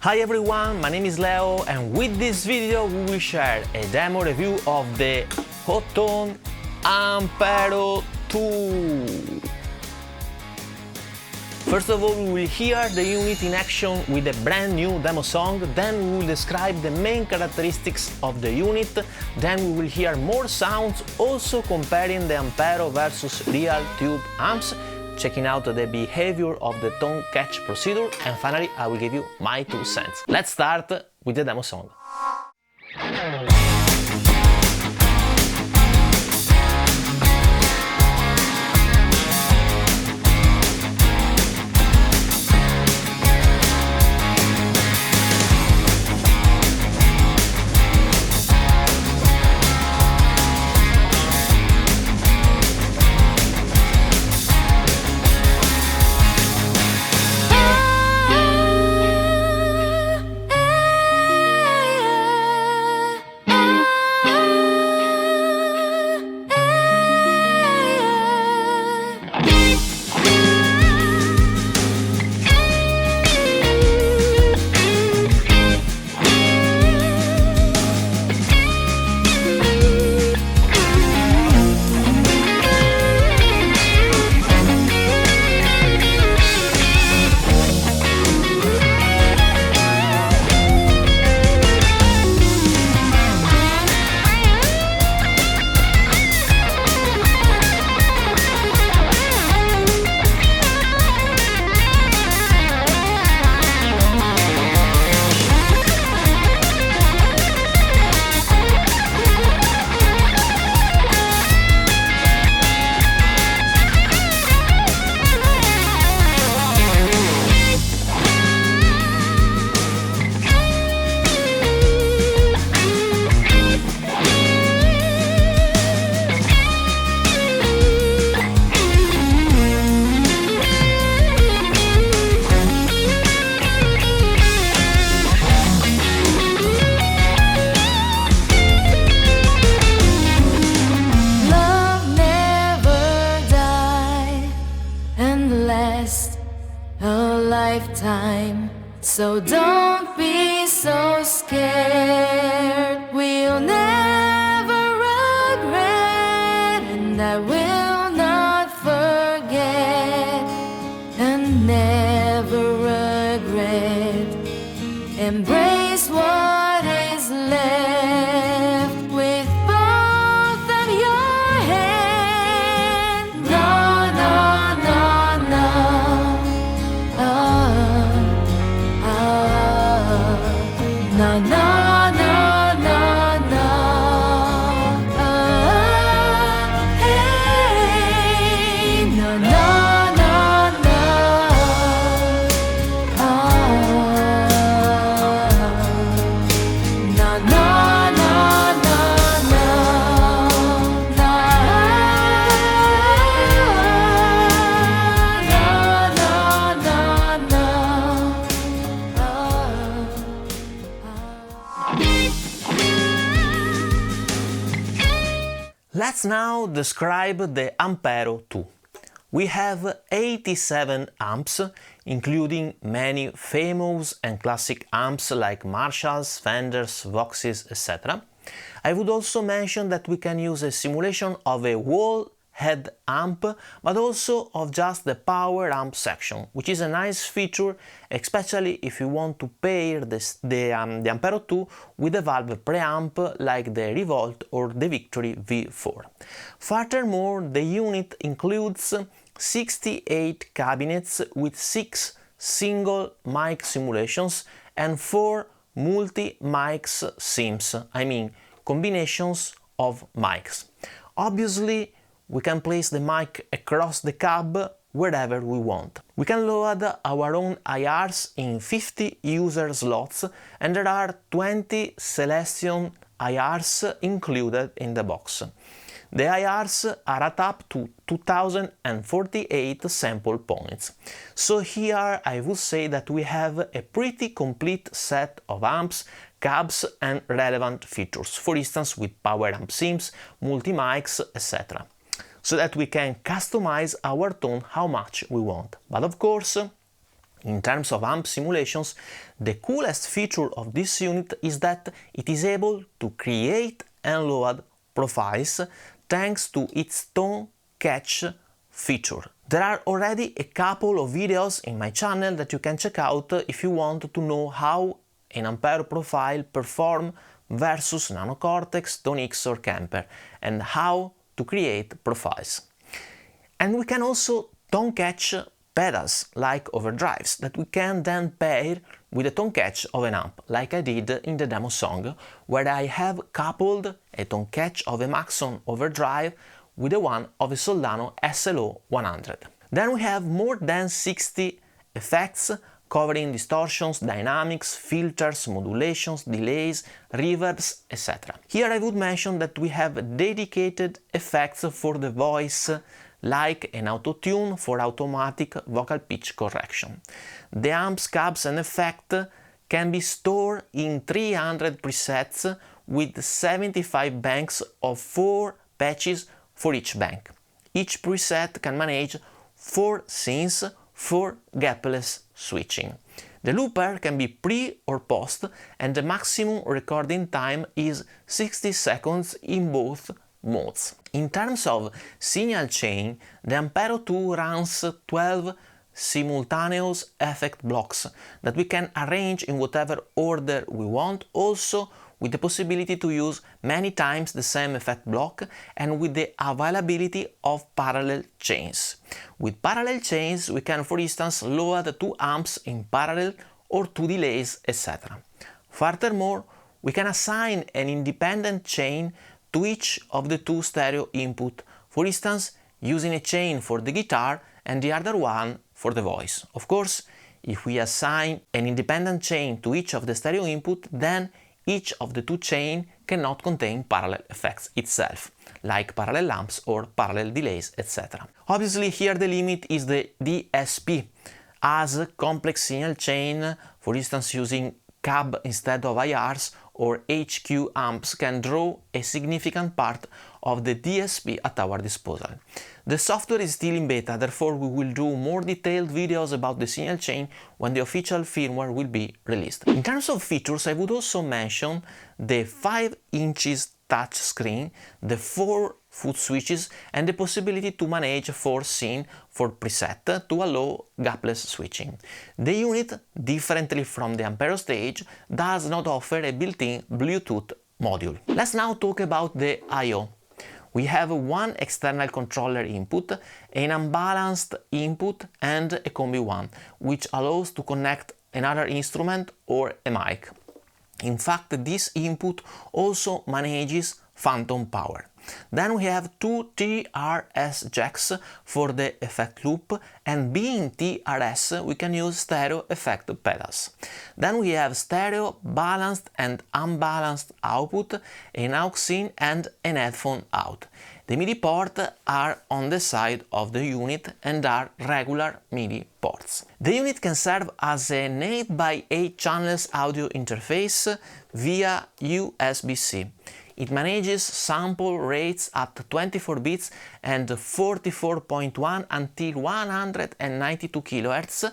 Hi everyone, my name is Leo and with this video we will share a demo review of the Hotone Ampero II. First of all, we will hear the unit in action with a brand new demo song, then we will describe the main characteristics of the unit, then we will hear more sounds also comparing the Ampero versus real tube amps, checking out the behavior of the tone catch procedure, and finally I will give you my 2 cents. Let's start with the demo song. Lifetime, so don't be so scared. We'll never regret, and I will not forget, and never regret. Embrace what is left with both of your hands. No, no, no, no. No, no, no, no, no. Hey, no, no, no, no. No, no, no, no, no, no. Let's now describe the Ampero II. We have 87 amps, including many famous and classic amps like Marshalls, Fenders, Voxes, etc. I would also mention that we can use a simulation of a wall head amp, but also of just the power amp section, which is a nice feature, especially if you want to pair the Ampero II with a valve preamp like the Revolt or the Victory V4. Furthermore, the unit includes 68 cabinets with 6 single mic simulations and 4 multi-mics sims, I mean combinations of mics. Obviously, we can place the mic across the cab wherever we want. We can load our own IRs in 50 user slots, and there are 20 selection IRs included in the box. The IRs are at up to 2048 sample points. So here I would say that we have a pretty complete set of amps, cabs and relevant features, for instance with power amp sims, multi-mics, etc. So that we can customize our tone how much we want. But of course, In terms of amp simulations, the coolest feature of this unit is that it is able to create and load profiles thanks to its tone catch feature. There are already a couple of videos in my channel that you can check out if you want to know how an Ampero profile performs versus Nano Cortex, Tone X or Kemper, and how to create profiles. And we can also tone catch pedals like overdrives that we can then pair with the tone catch of an amp, like I did in the demo song, where I have coupled a tone catch of a Maxon overdrive with the one of a Soldano SLO 100. Then we have more than 60 effects covering distortions, dynamics, filters, modulations, delays, reverbs, etc. Here I would mention that we have dedicated effects for the voice, like an auto-tune for automatic vocal pitch correction. The amps, cabs and effect can be stored in 300 presets with 75 banks of 4 patches for each bank. Each preset can manage 4 scenes for gapless switching. The looper can be pre or post, and the maximum recording time is 60 seconds in both modes. In terms of signal chain, the Ampero II runs 12 simultaneous effect blocks that we can arrange in whatever order we want, also with the possibility to use many times the same effect block and with the availability of parallel chains. With parallel chains we can, for instance, load 2 amps in parallel or 2 delays, etc. Furthermore, we can assign an independent chain to each of the 2 stereo input, for instance, using a chain for the guitar and the other one for the voice. Of course, if we assign an independent chain to each of the stereo input, then each of the 2 chains cannot contain parallel effects itself, like parallel amps or parallel delays, etc. Obviously, here the limit is the DSP, as complex signal chain, for instance using cab instead of IRs or HQ amps, can draw a significant part of the DSP at our disposal. The software is still in beta, therefore we will do more detailed videos about the signal chain when the official firmware will be released. In terms of features, I would also mention the 5 inches touch screen, the 4 foot switches and the possibility to manage 4 scene for preset to allow gapless switching. The unit, differently from the Ampero Stage, does not offer a built-in Bluetooth module. Let's now talk about the I/O. We have one external controller input, an unbalanced input and a Combi 1, which allows to connect another instrument or a mic. In fact, this input also manages phantom power. Then we have 2 TRS jacks for the effect loop, and being TRS we can use stereo effect pedals. Then we have stereo, balanced and unbalanced output, an aux in and an headphone out. The MIDI ports are on the side of the unit and are regular MIDI ports. The unit can serve as an 8x8 channels audio interface via USB-C. It manages sample rates at 24 bits and 44.1 until 192 kHz,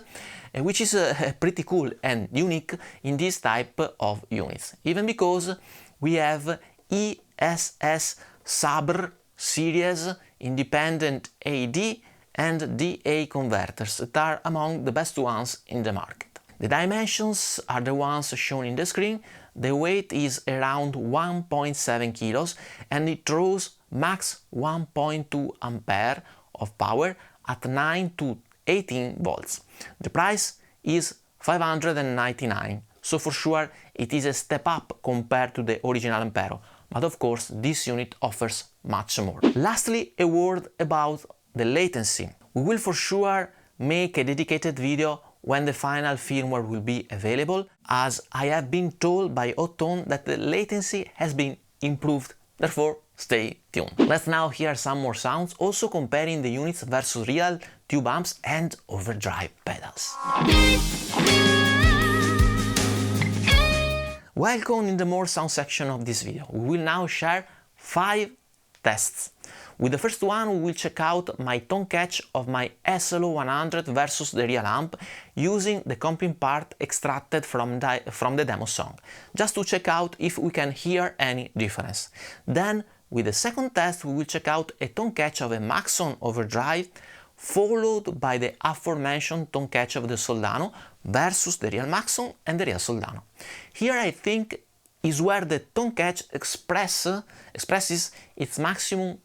which is pretty cool and unique in this type of units, even because we have ESS SABR series independent AD and DA converters that are among the best ones in the market. The dimensions are the ones shown in the screen. The weight is around 1.7 kilos and it draws max 1.2 ampere of power at 9 to 18 volts. The price is 599, so for sure it is a step up compared to the original Ampero, but of course this unit offers much more. Lastly, a word about the latency. We will for sure make a dedicated video when the final firmware will be available, as I have been told by Hotone that the latency has been improved, therefore stay tuned. Let's now hear some more sounds, also comparing the units versus real tube amps and overdrive pedals. Welcome in the more sound section of this video. We will now share 5 tests. With the first one we will check out my tone catch of my SLO100 versus the real amp using the comping part extracted from the demo song, just to check out if we can hear any difference. Then with the second test we will check out a tone catch of a Maxon overdrive followed by the aforementioned tone catch of the Soldano versus the real Maxon and the real Soldano. Here I think is where the tone catch expresses its maximum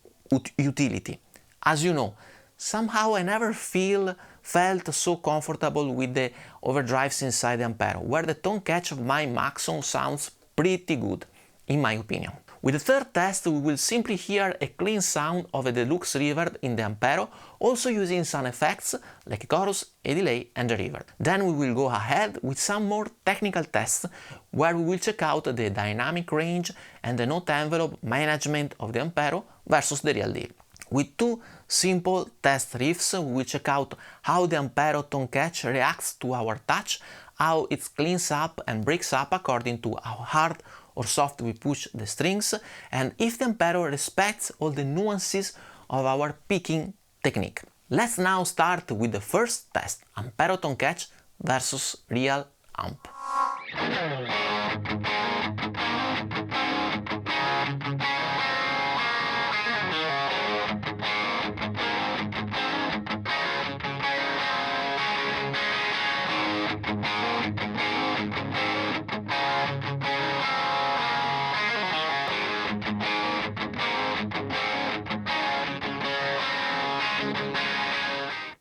utility. As you know, somehow I never felt so comfortable with the overdrives inside the Ampero, where the tone catch of my Maxon sounds pretty good, in my opinion. With the third test we will simply hear a clean sound of a deluxe reverb in the Ampero, also using some effects like a chorus, a delay and a reverb. Then we will go ahead with some more technical tests where we will check out the dynamic range and the note envelope management of the Ampero versus the real deal. With two simple test riffs we will check out how the Ampero tone catch reacts to our touch, how it cleans up and breaks up according to how hard or soft we push the strings, and if the Ampero respects all the nuances of our picking technique. Let's now start with the first test, Ampero tone catch versus real amp.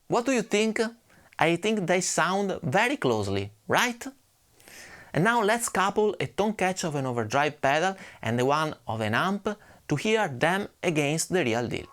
What do you think? I think they sound very closely, right? And now let's couple a tone catch of an overdrive pedal and the one of an amp to hear them against the real deal.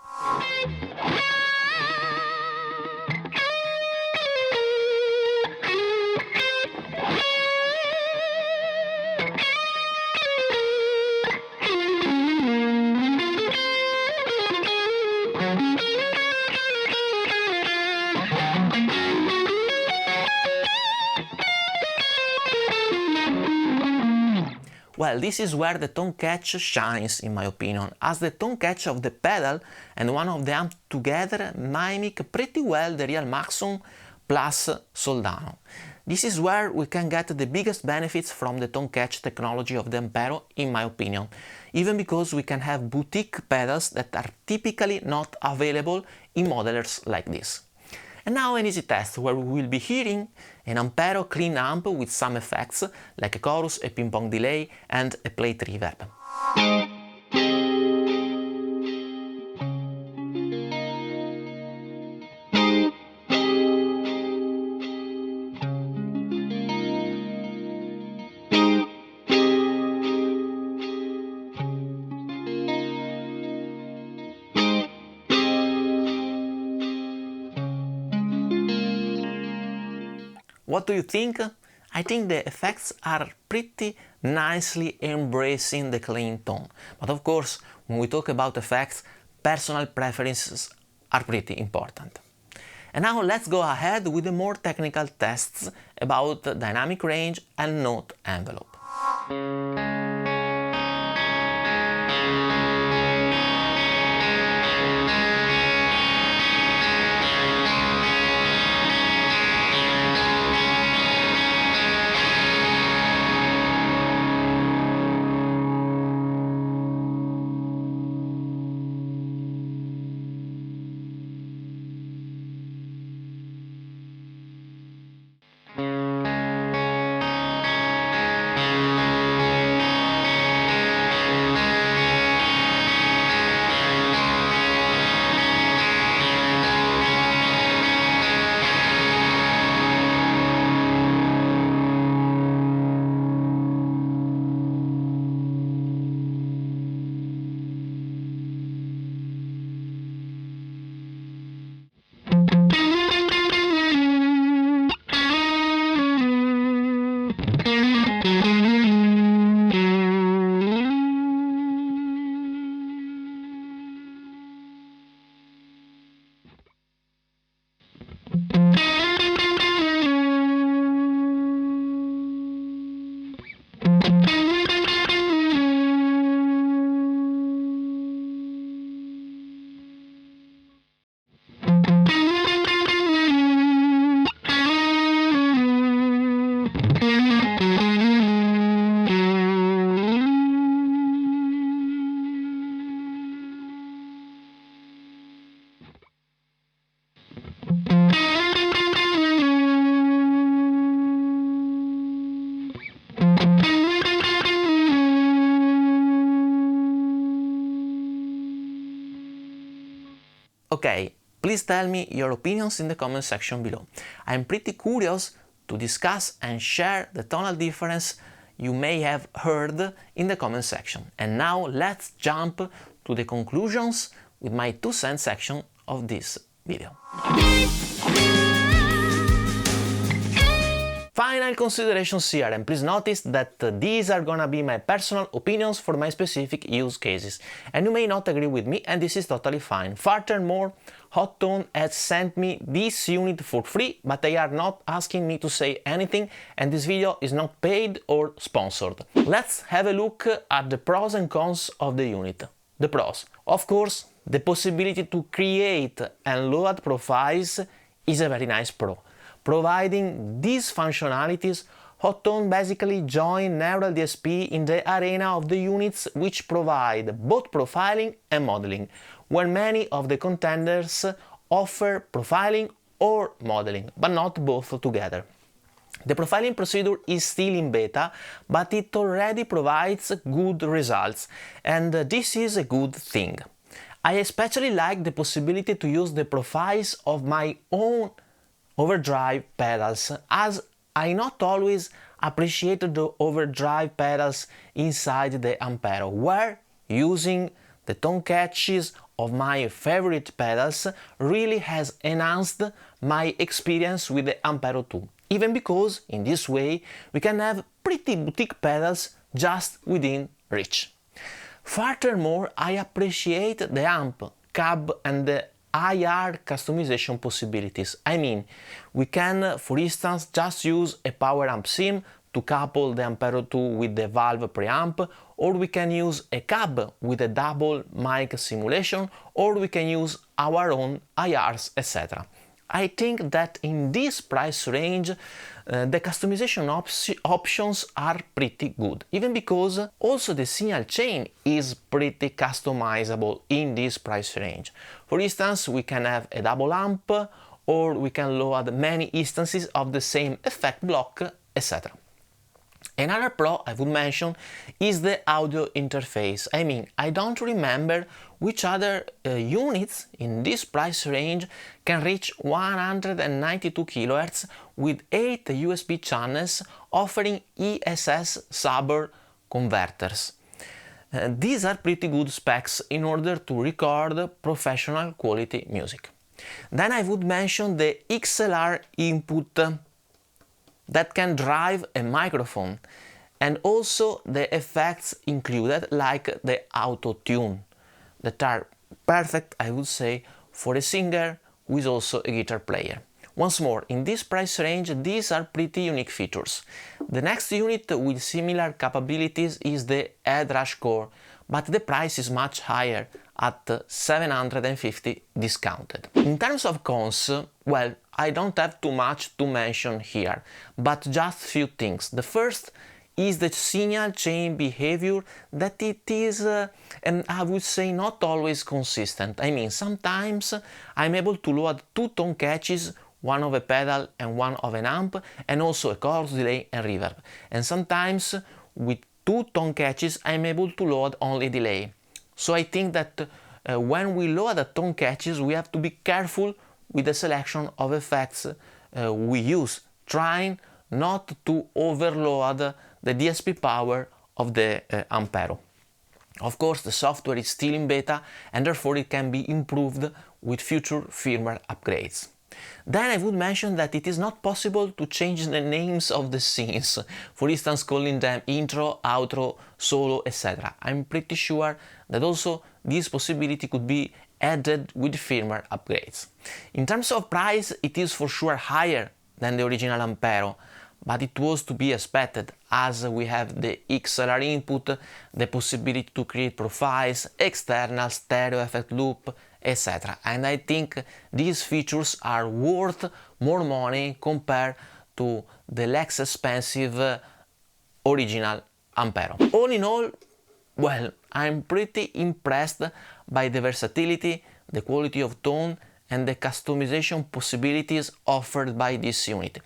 Well, this is where the tone catch shines, in my opinion, as the tone catch of the pedal and one of the amp together mimic pretty well the real Maxon plus Soldano. This is where we can get the biggest benefits from the tone catch technology of the Ampero, in my opinion, even because we can have boutique pedals that are typically not available in modelers like this. And now an easy test where we will be hearing an Ampero clean amp with some effects like a chorus, a ping pong delay and a plate reverb. What do you think? I think the effects are pretty nicely embracing the clean tone. But of course, when we talk about effects, personal preferences are pretty important. And now let's go ahead with the more technical tests about dynamic range and note envelope. Okay, please tell me your opinions in the comment section below. I'm pretty curious to discuss and share the tonal difference you may have heard in the comment section. And now let's jump to the conclusions with my 2 cents section of this video. Final considerations here, and please notice that these are gonna be my personal opinions for my specific use cases, and you may not agree with me, and this is totally fine. Furthermore, Hotone has sent me this unit for free, but they are not asking me to say anything, and this video is not paid or sponsored. Let's have a look at the pros and cons of the unit. The pros. Of course, the possibility to create and load profiles is a very nice pro. Providing these functionalities, Hotone basically joined Neural DSP in the arena of the units which provide both profiling and modeling, where many of the contenders offer profiling or modeling, but not both together. The profiling procedure is still in beta, but it already provides good results, and this is a good thing. I especially like the possibility to use the profiles of my own overdrive pedals, as I not always appreciated the overdrive pedals inside the Ampero, where using the tone catches of my favorite pedals really has enhanced my experience with the Ampero II, even because in this way we can have pretty boutique pedals just within reach. Furthermore, I appreciate the amp, cab and the IR customization possibilities. I mean, we can, for instance, just use a power amp sim to couple the Ampero II with the valve preamp, or we can use a cab with a double mic simulation, or we can use our own IRs, etc. I think that in this price range the customization options are pretty good, even because also the signal chain is pretty customizable in this price range. For instance, we can have a double amp, or we can load many instances of the same effect block, etc. Another pro I would mention is the audio interface. I mean, I don't remember which other units in this price range can reach 192 kHz with 8 USB channels offering ESS suburb converters. These are pretty good specs in order to record professional quality music. Then I would mention the XLR input that can drive a microphone, and also the effects included like the auto tune that are perfect, I would say, for a singer who is also a guitar player. Once more, in this price range these are pretty unique features. The next unit with similar capabilities is the Headrush Core, but the price is much higher at 750 discounted. In terms of cons, well, I don't have too much to mention here, but just few things. The first is the signal chain behavior, that it is, I would say, not always consistent. I mean, sometimes I'm able to load 2 tone catches, one of a pedal and one of an amp, and also a chorus delay and reverb. And sometimes with 2 tone catches I'm able to load only delay. So I think that when we load the tone catches we have to be careful with the selection of effects we use, trying not to overload the DSP power of the Ampero. Of course, the software is still in beta and therefore it can be improved with future firmware upgrades. Then I would mention that it is not possible to change the names of the scenes, for instance calling them intro, outro, solo, etc. I'm pretty sure that also this possibility could be added with firmware upgrades. In terms of price, it is for sure higher than the original Ampero, but it was to be expected, as we have the XLR input, the possibility to create profiles, external stereo effect loop, etc. And I think these features are worth more money compared to the less expensive original Ampero. All in all, well, I'm pretty impressed by the versatility, the quality of tone and the customization possibilities offered by this unit.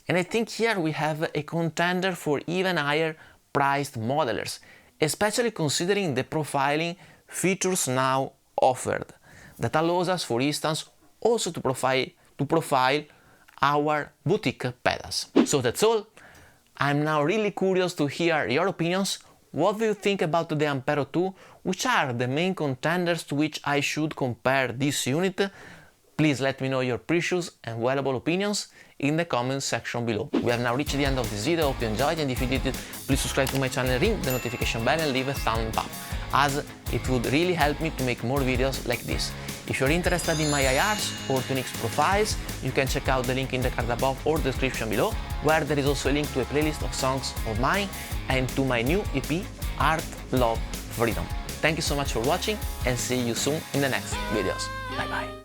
And I think here we have a contender for even higher priced modelers, especially considering the profiling features now offered. that allows us, for instance, also to profile our boutique pedals. So that's all. I'm now really curious to hear your opinions. What do you think about the Ampero II? Which are the main contenders to which I should compare this unit? Please let me know your precious and valuable opinions in the comments section below. We have now reached the end of this video. Hope you enjoyed, and if you did, please subscribe to my channel, ring the notification bell and leave a thumb up, as it would really help me to make more videos like this. If you're interested in my IRs or Tunix profiles, you can check out the link in the card above or description below, where there is also a link to a playlist of songs of mine and to my new EP, Art, Love, Freedom. Thank you so much for watching, and see you soon in the next videos. Bye bye.